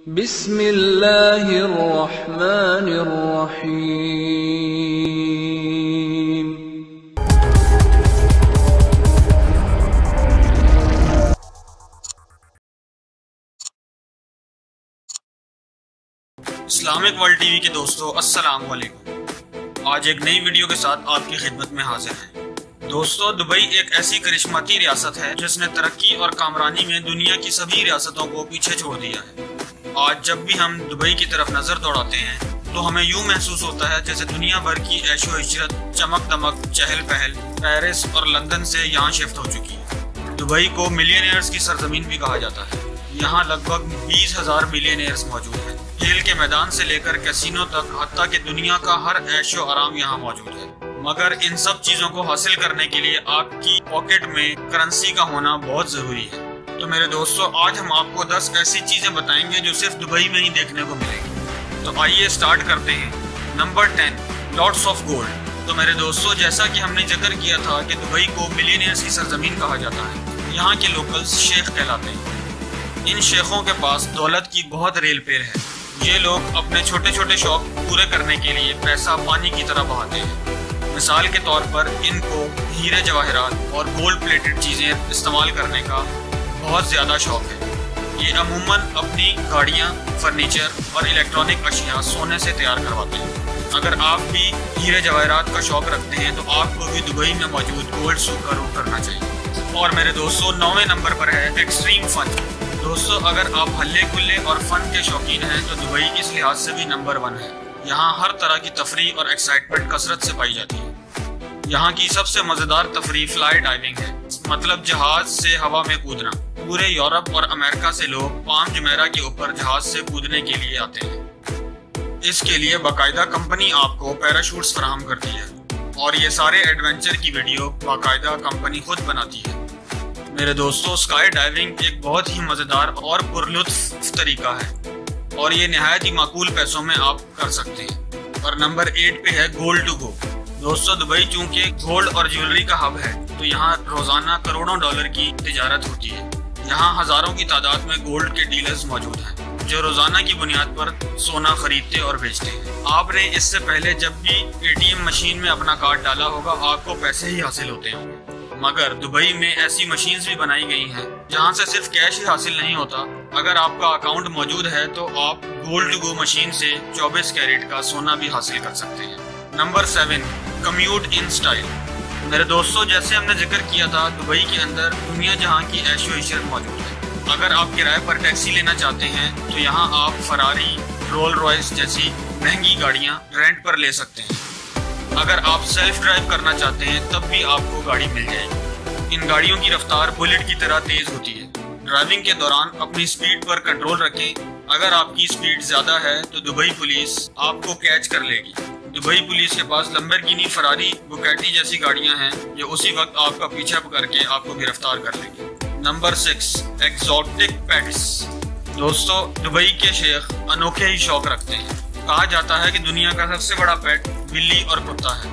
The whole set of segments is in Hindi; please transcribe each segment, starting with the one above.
बिस्मिल्लाहिर्रहमानिर्रहीम। इस्लामिक वर्ल्ड टीवी के दोस्तों, अस्सलाम वालेकुम। आज एक नई वीडियो के साथ आपकी खिदमत में हाजिर हैं। दोस्तों, दुबई एक ऐसी करिश्माती रियासत है जिसने तरक्की और कामरानी में दुनिया की सभी रियासतों को पीछे छोड़ दिया है। आज जब भी हम दुबई की तरफ नजर दौड़ाते हैं तो हमें यूं महसूस होता है जैसे दुनिया भर की ऐशो इशरत, चमक दमक, चहल पहल पेरिस और लंदन से यहाँ शिफ्ट हो चुकी है। दुबई को मिलियनियर्स की सरजमीन भी कहा जाता है। यहाँ लगभग 20,000 मिलियनियर्स मौजूद हैं। खेल के मैदान से लेकर कैसीनो तक, हत्ता कि दुनिया का हर ऐशो आराम यहाँ मौजूद है। मगर इन सब चीजों को हासिल करने के लिए आपकी पॉकेट में करेंसी का होना बहुत जरूरी है। तो मेरे दोस्तों, आज हम आपको 10 ऐसी चीजें बताएंगे जो सिर्फ दुबई में ही देखने को मिलेंगी। तो आइए स्टार्ट करते हैं। Number 10, lots of gold. तो मेरे दोस्तों, जैसा कि हमने जिक्र किया था कि दुबई को मिलियनियर्स की सरजमीन कहा जाता है, यहाँ के लोकल्स शेख कहलाते हैं। इन शेखों के पास दौलत की बहुत रेल पेर है। ये लोग अपने छोटे छोटे शौक पूरे करने के लिए पैसा पानी की तरह बहाते हैं। मिसाल के तौर पर इनको हीरे जवाहरात और गोल्ड प्लेटेड चीजें इस्तेमाल करने का बहुत ज्यादा शौक है। ये अमूमन अपनी गाड़ियाँ, फर्नीचर और इलेक्ट्रॉनिक अशिया सोने से तैयार करवाते हैं। अगर आप भी हीरे जवाहरात का शौक रखते हैं तो आपको भी दुबई में मौजूद गोल्ड सूक का रुख करना चाहिए। और मेरे दोस्तों, 9वें नंबर पर है एक्सट्रीम फन। दोस्तों, अगर आप हल्ले गुल्ले और फन के शौकीन हैं तो दुबई इस लिहाज से भी नंबर 1 है। यहाँ हर तरह की तफरीह और एक्साइटमेंट कसरत से पाई जाती है। यहाँ की सबसे मजेदार तफरीह फ्लाई डाइविंग है, मतलब जहाज से हवा में कूदना। पूरे यूरोप और अमेरिका से लोग पाम जुमेरा के ऊपर जहाज से कूदने के लिए आते हैं। इसके लिए बाकायदा कंपनी आपको पैराशूट्स फराहम करती है और ये सारे एडवेंचर की वीडियो बाकायदा कंपनी खुद बनाती है। मेरे दोस्तों, स्काई डाइविंग एक बहुत ही मजेदार और पुरलुत्फ तरीका है और ये नहायत ही माकूल पैसों में आप कर सकते हैं। और नंबर 8 पे है गोल्ड टू गो। दोस्तों, दुबई चूंकि गोल्ड और ज्वेलरी का हब है तो यहाँ रोजाना करोड़ों डॉलर की तिजारत होती है। यहाँ हजारों की तादाद में गोल्ड के डीलर्स मौजूद हैं जो रोजाना की बुनियाद पर सोना खरीदते और बेचते हैं। आपने इससे पहले जब भी ATM मशीन में अपना कार्ड डाला होगा, आपको पैसे ही हासिल होते होंगे। मगर दुबई में ऐसी मशीन्स भी बनाई गई हैं जहां से सिर्फ कैश ही हासिल नहीं होता। अगर आपका अकाउंट मौजूद है तो आप गोल्ड टू गो मशीन से 24 कैरेट का सोना भी हासिल कर सकते हैं। Number 7, commute in style. मेरे दोस्तों, जैसे हमने जिक्र किया था, दुबई के अंदर दुनिया जहां की ऐशो इशरत मौजूद है। अगर आप किराए पर टैक्सी लेना चाहते हैं तो यहाँ आप फरारी, रोल रॉयस जैसी महंगी गाड़ियाँ रेंट पर ले सकते हैं। अगर आप सेल्फ ड्राइव करना चाहते हैं तब भी आपको गाड़ी मिल जाएगी। इन गाड़ियों की रफ्तार बुलेट की तरह तेज होती है। ड्राइविंग के दौरान अपनी स्पीड पर कंट्रोल रखें। अगर आपकी स्पीड ज्यादा है तो दुबई पुलिस आपको कैच कर लेगी। दुबई पुलिस के पास लैम्बोर्गिनी, फरारी, बुगैटी जैसी गाड़ियां हैं जो उसी वक्त आपका पीछा करके आपको गिरफ्तार कर लेगी। Number 6, exotic pets. दोस्तों, दुबई के शेख अनोखे ही शौक रखते हैं। कहा जाता है कि दुनिया का सबसे बड़ा पेट बिल्ली और कुत्ता है,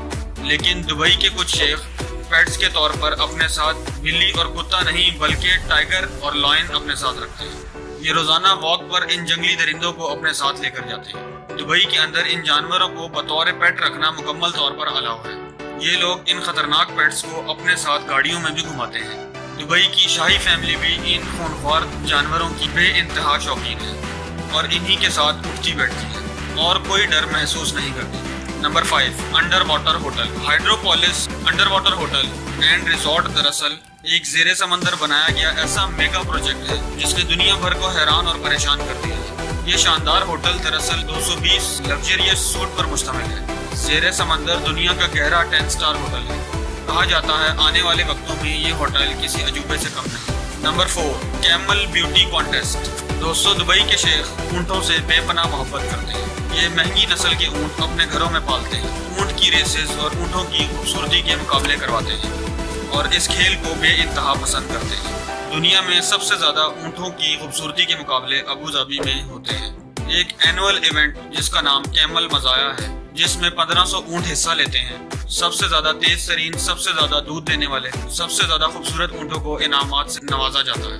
लेकिन दुबई के कुछ शेख पेट्स के तौर पर अपने साथ बिल्ली और कुत्ता नहीं बल्कि टाइगर और लायन अपने साथ रखते हैं। ये रोजाना वॉक पर इन जंगली दरिंदों को अपने साथ लेकर जाते हैं। दुबई के अंदर इन जानवरों को बतौर पेट रखना मुकम्मल तौर पर अलाउ है। ये लोग इन खतरनाक पेट्स को अपने साथ गाड़ियों में भी घुमाते हैं। दुबई की शाही फैमिली भी इन खूनख्वार जानवरों की बेइंतहा शौकीन है और इन्हीं के साथ उठती बैठती है और कोई डर महसूस नहीं करती। Number 5, under water hotel. Hydropolis under water hotel and resort दरअसल एक ज़ेरे समंदर बनाया गया ऐसा मेगा प्रोजेक्ट है जिसने दुनिया भर को हैरान और परेशान कर दिया है। ये शानदार होटल दरअसल 220 लग्जरियस सूट पर मुश्तमिल है। ज़ेरे समंदर दुनिया का गहरा 10 स्टार होटल है। कहा जाता है आने वाले वक्तों में ये होटल किसी अजूबे से कम नहीं। Number 4, camel beauty contest. दोस्तों, दुबई के शेख ऊँटों से बेपनाह मोहब्बत करते हैं। ये महंगी नस्ल के ऊँट अपने घरों में पालते हैं। ऊँट की रेसेस और ऊँटों की खूबसूरती के मुकाबले करवाते हैं और इस खेल को बेइंतहा पसंद करते हैं। दुनिया में सबसे ज्यादा ऊँटों की खूबसूरती के मुकाबले अबू धाबी में होते हैं। एक एनुअल इवेंट जिसका नाम कैमल मज़ाया है, जिसमें 1500 ऊँट हिस्सा लेते हैं। सबसे ज्यादा तेज तरीन, सबसे ज्यादा दूध देने वाले, सबसे ज्यादा खूबसूरत ऊँटों को इनामात से नवाजा जाता है।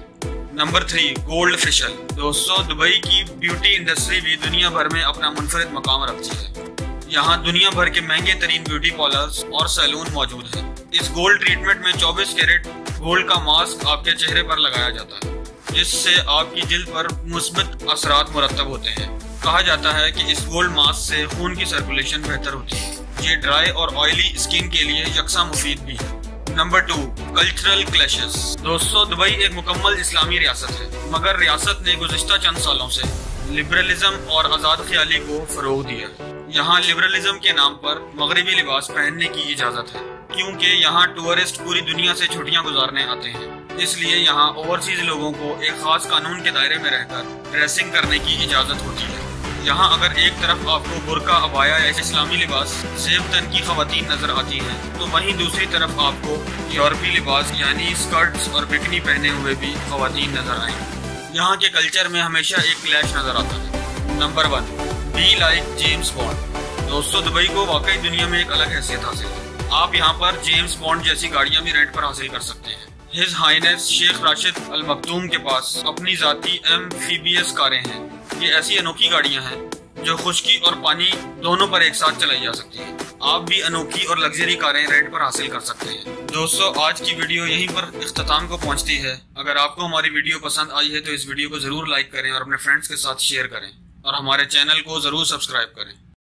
Number 3, gold facial. दोस्तों, दुबई की ब्यूटी इंडस्ट्री भी दुनिया भर में अपना मुनफरिद मकाम रखती है। यहाँ दुनिया भर के महंगे तरीन ब्यूटी पार्लर्स और सैलून मौजूद हैं। इस गोल्ड ट्रीटमेंट में 24 कैरेट गोल्ड का मास्क आपके चेहरे पर लगाया जाता है, जिससे आपकी जिल्द पर मुस्बत असरात मुरतब होते हैं। कहा जाता है कि इस गोल्ड मास्क से खून की सर्कुलेशन बेहतर होती है। ये ड्राई और ऑयली स्किन के लिए यकसा मुफीद भी है। Number 2, cultural clashes. दोस्तों, दुबई एक मुकम्मल इस्लामी रियासत है, मगर रियासत ने गुज़िश्ता चंद सालों से लिबरलिज्म और आज़ाद ख्याली को फरोग दिया। यहाँ लिबरलिज्म के नाम पर मगरबी लिबास पहनने की इजाज़त है, क्योंकि यहाँ टूरिस्ट पूरी दुनिया से छुट्टियाँ गुजारने आते हैं। इसलिए यहाँ ओवरसीज लोगों को एक खास कानून के दायरे में रहकर ड्रेसिंग करने की इजाज़त होती है। यहाँ अगर एक तरफ आपको बुर्का, अबाया या इस्लामी लिबास ज़ेब तन की ख़वातीन नजर आती हैं, तो वहीं दूसरी तरफ आपको यूरोपीय लिबास यानी स्कर्ट्स और बिकनी पहने हुए भी ख़वातीन नजर आएंगी। यहाँ के कल्चर में हमेशा एक क्लैश नजर आता है। Number 1, be like James bond. दोस्तों, दुबई को वाकई दुनिया में एक अलग हैसियत हासिल है। आप यहाँ पर जेम्स बॉन्ड जैसी गाड़ियाँ भी रेंट पर हासिल कर सकते हैं। हिज हाइनेस शेख राशिद अल मखदूम के पास अपनी जाती एम्फीबियस कारें हैं। ये ऐसी अनोखी गाड़ियां हैं जो खुश्की और पानी दोनों पर एक साथ चलाई जा सकती हैं। आप भी अनोखी और लग्जरी कारें रेंट पर हासिल कर सकते हैं। दोस्तों, आज की वीडियो यहीं पर इख्तिताम को पहुंचती है। अगर आपको हमारी वीडियो पसंद आई है तो इस वीडियो को जरूर लाइक करें और अपने फ्रेंड्स के साथ शेयर करें और हमारे चैनल को जरूर सब्सक्राइब करें।